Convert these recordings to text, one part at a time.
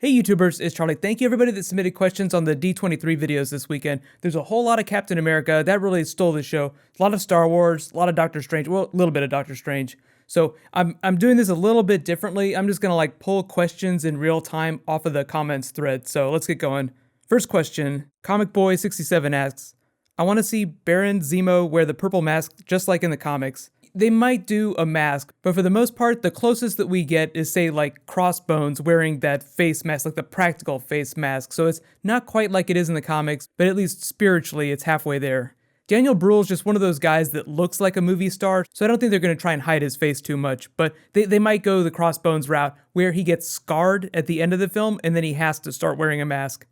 Hey YouTubers, it's Charlie. Thank you everybody that submitted questions on the D23 videos this weekend. There's a whole lot of Captain America, that really stole the show. A lot of Star Wars, a lot of Doctor Strange, well, a little bit of Doctor Strange. So I'm doing this a little bit differently. I'm just gonna pull questions in real time off of the comments thread. So let's get going. First question, Comic Boy 67 asks, I want to see Baron Zemo wear the purple mask just like in the comics. They might do a mask, but for the most part, the closest that we get is, say, like Crossbones wearing that face mask, like the practical face mask. So it's not quite like it is in the comics, but at least spiritually, it's halfway there. Daniel Bruhl's just one of those guys that looks like a movie star, so I don't think they're going to try and hide his face too much, but they might go the Crossbones route, where he gets scarred at the end of the film, and then he has to start wearing a mask.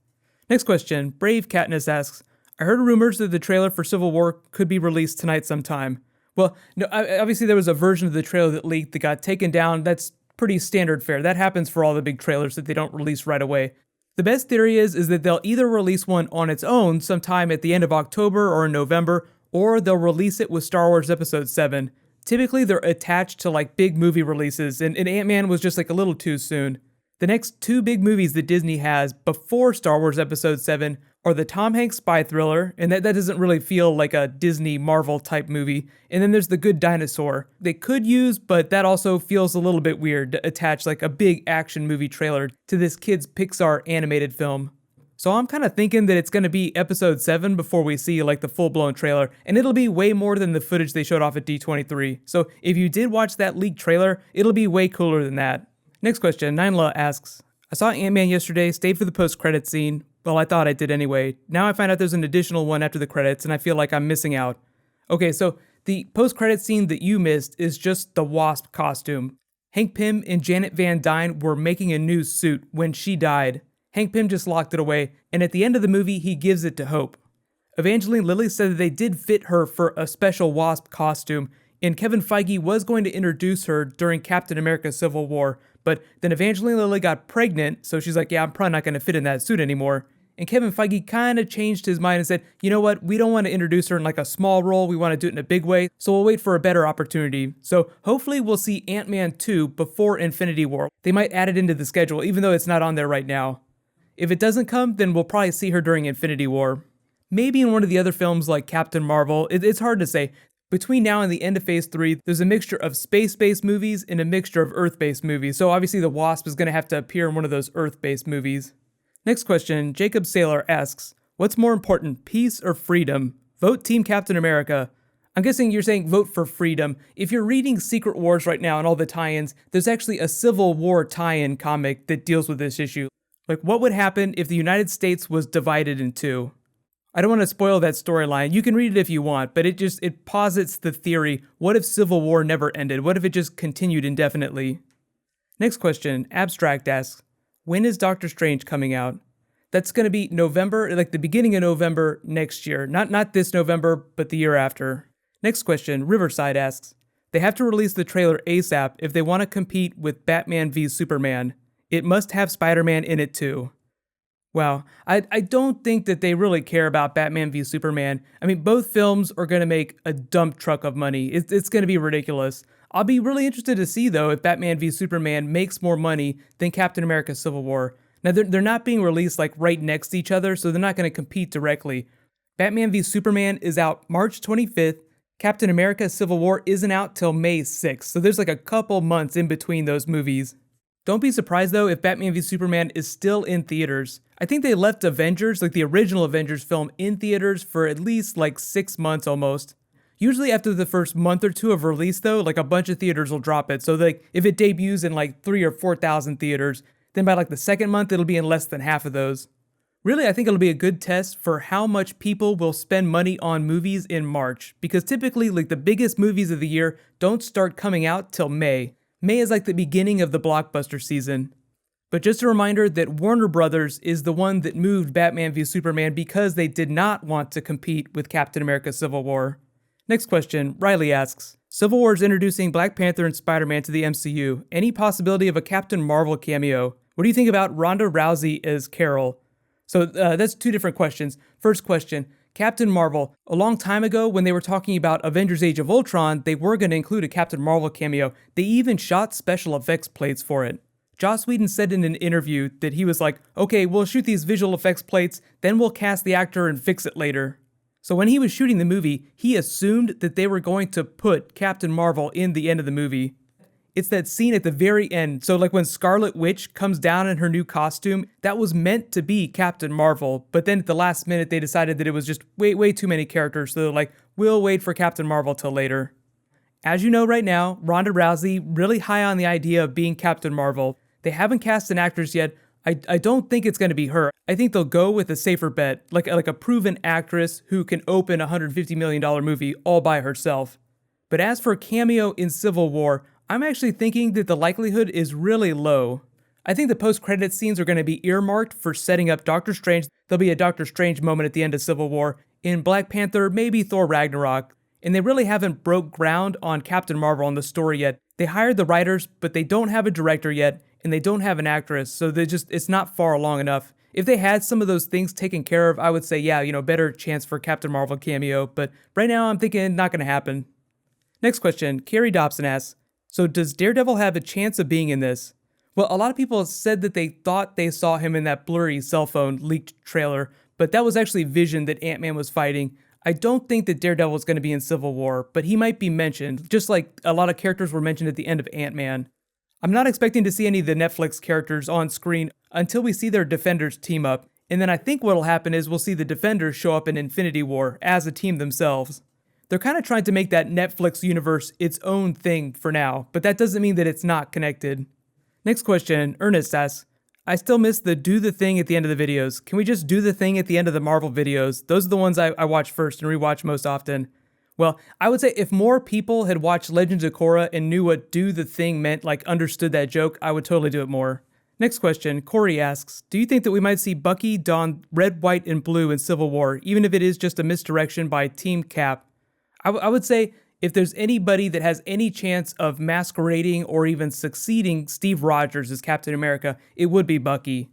Next question, Brave Katniss asks, I heard rumors that the trailer for Civil War could be released tonight sometime. Well, no, obviously there was a version of the trailer that leaked that got taken down. That's pretty standard fare. That happens for all the big trailers that they don't release right away. The best theory is that they'll either release one on its own sometime at the end of October or in November, or they'll release it with Star Wars Episode 7. Typically they're attached to big movie releases, and Ant-Man was just a little too soon. The next two big movies that Disney has before Star Wars Episode 7 are the Tom Hanks spy thriller, and that doesn't really feel like a Disney Marvel type movie, and then there's The Good Dinosaur. They could use, but that also feels a little bit weird to attach a big action movie trailer to this kid's Pixar animated film. So I'm kind of thinking that it's going to be Episode 7 before we see the full-blown trailer, and it'll be way more than the footage they showed off at D23. So if you did watch that leaked trailer, it'll be way cooler than that. Next question, Ninela asks, I saw Ant-Man yesterday, stayed for the post-credits scene. Well, I thought I did anyway. Now I find out there's an additional one after the credits, and I feel like I'm missing out. Okay, so the post-credits scene that you missed is just the Wasp costume. Hank Pym and Janet Van Dyne were making a new suit when she died. Hank Pym just locked it away, and at the end of the movie, he gives it to Hope. Evangeline Lilly said that they did fit her for a special Wasp costume, and Kevin Feige was going to introduce her during Captain America Civil War, but then Evangeline Lilly got pregnant, so she's like, yeah, I'm probably not going to fit in that suit anymore. And Kevin Feige kind of changed his mind and said, you know what, we don't want to introduce her in a small role, we want to do it in a big way, so we'll wait for a better opportunity. So hopefully we'll see Ant-Man 2 before Infinity War. They might add it into the schedule, even though it's not on there right now. If it doesn't come, then we'll probably see her during Infinity War. Maybe in one of the other films like Captain Marvel, it's hard to say. Between now and the end of Phase 3, there's a mixture of space-based movies and a mixture of Earth-based movies, so obviously the Wasp is going to have to appear in one of those Earth-based movies. Next question, Jacob Saylor asks, what's more important, peace or freedom? Vote Team Captain America. I'm guessing you're saying vote for freedom. If you're reading Secret Wars right now and all the tie-ins, there's actually a Civil War tie-in comic that deals with this issue. What would happen if the United States was divided in two? I don't want to spoil that storyline. You can read it if you want, but it posits the theory, what if Civil War never ended? What if it just continued indefinitely? Next question, Abstract asks, when is Doctor Strange coming out? That's going to be November, the beginning of November next year. Not this November, but the year after. Next question, Riverside asks, they have to release the trailer ASAP if they want to compete with Batman v Superman. It must have Spider-Man in it too. Wow, I don't think that they really care about Batman v Superman. I mean, both films are going to make a dump truck of money. It's going to be ridiculous. I'll be really interested to see, though, if Batman v Superman makes more money than Captain America Civil War. Now, they're not being released right next to each other, so they're not going to compete directly. Batman v Superman is out March 25th. Captain America Civil War isn't out till May 6th, so there's a couple months in between those movies. Don't be surprised, though, if Batman v Superman is still in theaters. I think they left Avengers, the original Avengers film, in theaters for at least 6 months almost. Usually after the first month or two of release, though, a bunch of theaters will drop it. So if it debuts in 3,000 or 4,000 theaters, then by the second month, it'll be in less than half of those. Really, I think it'll be a good test for how much people will spend money on movies in March, because typically the biggest movies of the year don't start coming out till May. May is the beginning of the blockbuster season. But just a reminder that Warner Brothers is the one that moved Batman v Superman because they did not want to compete with Captain America Civil War. Next question, Riley asks, Civil War is introducing Black Panther and Spider-Man to the MCU. Any possibility of a Captain Marvel cameo? What do you think about Ronda Rousey as Carol? So that's two different questions. First question, Captain Marvel. A long time ago, when they were talking about Avengers Age of Ultron, they were going to include a Captain Marvel cameo. They even shot special effects plates for it. Joss Whedon said in an interview that he was like, okay, we'll shoot these visual effects plates, then we'll cast the actor and fix it later. So when he was shooting the movie, he assumed that they were going to put Captain Marvel in the end of the movie. It's that scene at the very end. So like when Scarlet Witch comes down in her new costume, that was meant to be Captain Marvel. But then at the last minute, they decided that it was just way too many characters. So they're like, we'll wait for Captain Marvel till later. As you know right now, Ronda Rousey, really high on the idea of being Captain Marvel. They haven't cast an actress yet. I don't think it's going to be her. I think they'll go with a safer bet, like a proven actress who can open a $150 million movie all by herself. But as for a cameo in Civil War, I'm actually thinking that the likelihood is really low. I think the post-credit scenes are going to be earmarked for setting up Doctor Strange. There'll be a Doctor Strange moment at the end of Civil War. In Black Panther, maybe Thor Ragnarok. And they really haven't broke ground on Captain Marvel on the story yet. They hired the writers, but they don't have a director yet, and they don't have an actress, so it's not far along enough. If they had some of those things taken care of, I would say, yeah, better chance for Captain Marvel cameo, but right now I'm thinking not gonna happen. Next question, Carrie Dobson asks, so does Daredevil have a chance of being in this? Well, a lot of people said that they thought they saw him in that blurry cell phone leaked trailer, but that was actually Vision that Ant-Man was fighting. I don't think that Daredevil is going to be in Civil War, but he might be mentioned, just like a lot of characters were mentioned at the end of Ant-Man. I'm not expecting to see any of the Netflix characters on screen until we see their Defenders team up, and then I think what'll happen is we'll see the Defenders show up in Infinity War as a team themselves. They're kind of trying to make that Netflix universe its own thing for now, but that doesn't mean that it's not connected. Next question, Ernest asks, I still miss the do the thing at the end of the videos. Can we just do the thing at the end of the Marvel videos? Those are the ones I watch first and rewatch most often. Well, I would say if more people had watched Legends of Korra and knew what do the thing meant, like understood that joke, I would totally do it more. Next question, Corey asks, do you think that we might see Bucky don red, white, and blue in Civil War, even if it is just a misdirection by Team Cap? I would say if there's anybody that has any chance of masquerading or even succeeding Steve Rogers as Captain America, it would be Bucky.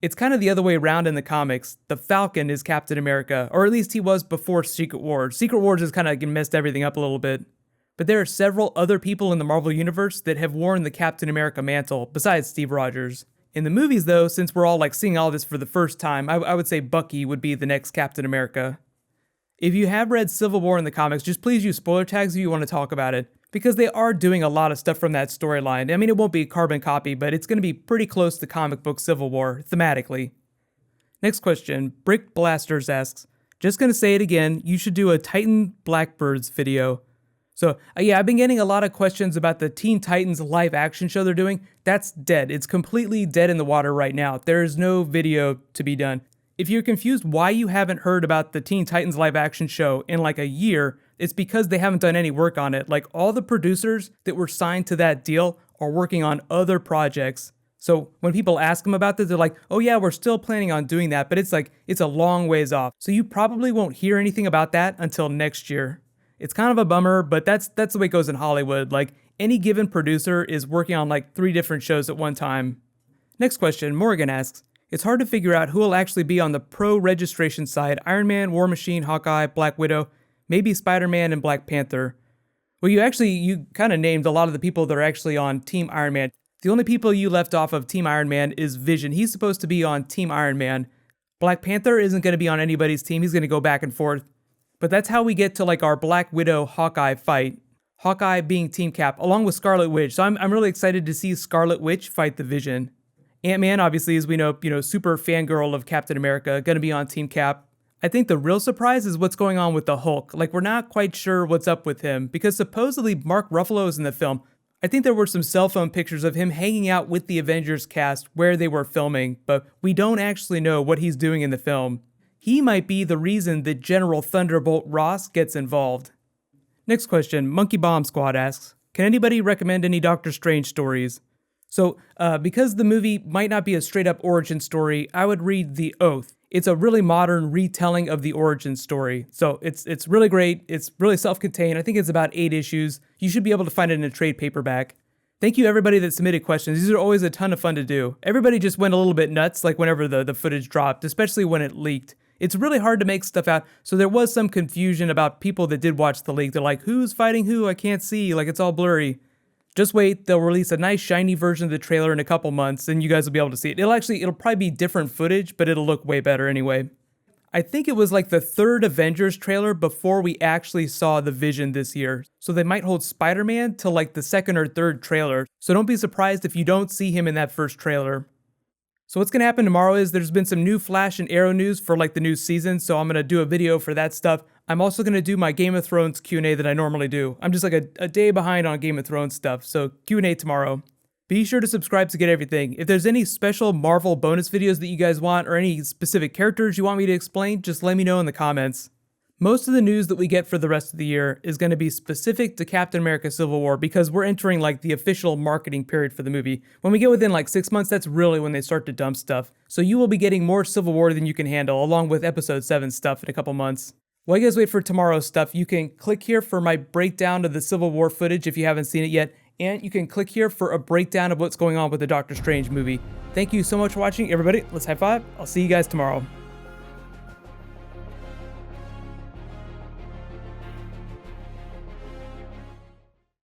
It's kind of the other way around in the comics. The Falcon is Captain America, or at least he was before Secret Wars. Secret Wars has kind of messed everything up a little bit. But there are several other people in the Marvel Universe that have worn the Captain America mantle, besides Steve Rogers. In the movies though, since we're all seeing all this for the first time, I would say Bucky would be the next Captain America. If you have read Civil War in the comics, just please use spoiler tags if you want to talk about it, because they are doing a lot of stuff from that storyline. I mean, it won't be a carbon copy, but it's going to be pretty close to comic book Civil War, thematically. Next question, Brick Blasters asks, just going to say it again, you should do a Titan Blackbirds video. So, yeah, I've been getting a lot of questions about the Teen Titans live action show they're doing. That's dead. It's completely dead in the water right now. There is no video to be done. If you're confused why you haven't heard about the Teen Titans live action show in a year, it's because they haven't done any work on it. All the producers that were signed to that deal are working on other projects. So when people ask them about this, they're like, oh yeah, we're still planning on doing that, but it's a long ways off. So you probably won't hear anything about that until next year. It's kind of a bummer, but that's the way it goes in Hollywood. Any given producer is working on 3 different shows at one time. Next question, Morgan asks, it's hard to figure out who will actually be on the pro-registration side, Iron Man, War Machine, Hawkeye, Black Widow, maybe Spider-Man, and Black Panther. Well, you kind of named a lot of the people that are actually on Team Iron Man. The only people you left off of Team Iron Man is Vision. He's supposed to be on Team Iron Man. Black Panther isn't going to be on anybody's team. He's going to go back and forth. But that's how we get to our Black Widow Hawkeye fight. Hawkeye being Team Cap, along with Scarlet Witch. So I'm really excited to see Scarlet Witch fight the Vision. Ant-Man, obviously, as we know, super fangirl of Captain America, gonna be on Team Cap. I think the real surprise is what's going on with the Hulk. We're not quite sure what's up with him, because supposedly Mark Ruffalo is in the film. I think there were some cell phone pictures of him hanging out with the Avengers cast where they were filming, but we don't actually know what he's doing in the film. He might be the reason that General Thunderbolt Ross gets involved. Next question, Monkey Bomb Squad asks, can anybody recommend any Doctor Strange stories? So, because the movie might not be a straight-up origin story, I would read The Oath. It's a really modern retelling of the origin story. So it's really great. It's really self-contained. I think it's about 8 issues. You should be able to find it in a trade paperback. Thank you everybody that submitted questions. These are always a ton of fun to do. Everybody just went a little bit nuts whenever the footage dropped, especially when it leaked. It's really hard to make stuff out, so there was some confusion about people that did watch the leak. They're like, who's fighting who? I can't see. It's all blurry. Just wait, they'll release a nice shiny version of the trailer in a couple months, and you guys will be able to see it. It'll probably be different footage, but it'll look way better anyway. I think it was like the third Avengers trailer before we actually saw the Vision this year. So they might hold Spider-Man to like the second or third trailer. So don't be surprised if you don't see him in that first trailer. So what's going to happen tomorrow is there's been some new Flash and Arrow news for like the new season, so I'm going to do a video for that stuff. I'm also going to do my Game of Thrones Q&A that I normally do. I'm just like a day behind on Game of Thrones stuff, so Q&A tomorrow. Be sure to subscribe to get everything. If there's any special Marvel bonus videos that you guys want or any specific characters you want me to explain, just let me know in the comments. Most of the news that we get for the rest of the year is going to be specific to Captain America Civil War because we're entering like the official marketing period for the movie. When we get within like 6 months, that's really when they start to dump stuff. So you will be getting more Civil War than you can handle, along with Episode 7 stuff in a couple months. While you guys wait for tomorrow's stuff, you can click here for my breakdown of the Civil War footage if you haven't seen it yet, and you can click here for a breakdown of what's going on with the Doctor Strange movie. Thank you so much for watching, everybody. Let's high five. I'll see you guys tomorrow.